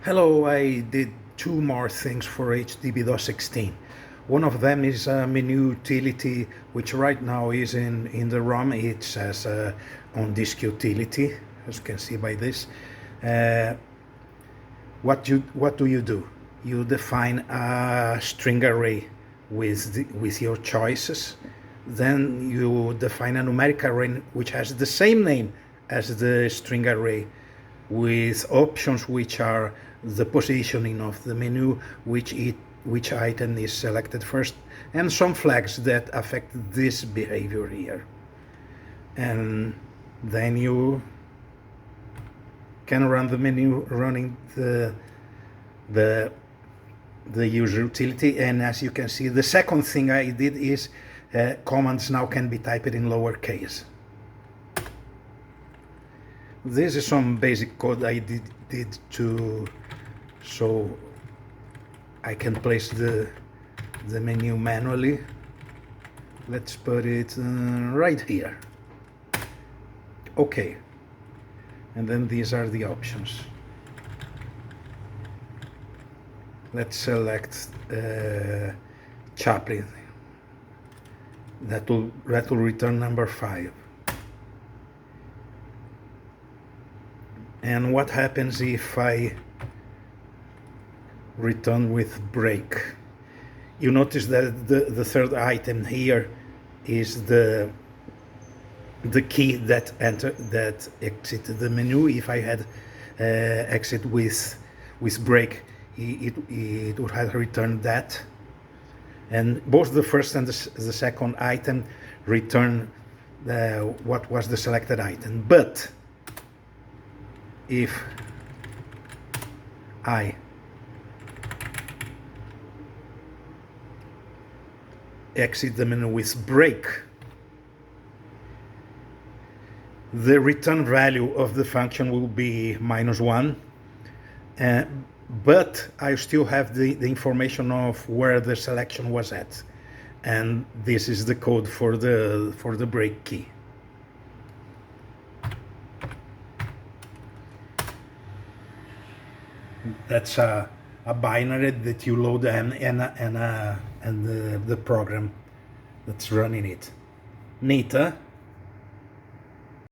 Hello, I did two more things for HDB-DOS 16. One of them is a menu utility, which right now is in the ROM. It says on disk utility, as you can see by this. Uh, what do you do? You define a string array with your choices. Then you define a numeric array which has the same name as the string array, with options which are the positioning of the menu, which item is selected first, and some flags that affect this behavior here. And then you can run the menu running the user utility. And as you can see, the second thing I did is commands now can be typed in lowercase. This is some basic code I did so I can place the menu manually. Let's put it right here. Okay, and then these are the options. Let's select Chaplin. That will return number 5. And what happens if I return with break? You notice that the third item here is the key that exited the menu. If I had exit with break, it would have returned that. And both the first and the second item return what was the selected item. But if I exit the menu with break, the return value of the function will be -1, but I still have the information of where the selection was at, and this is the code for the break key. That's a binary that you load and the program that's running it. Neat, huh?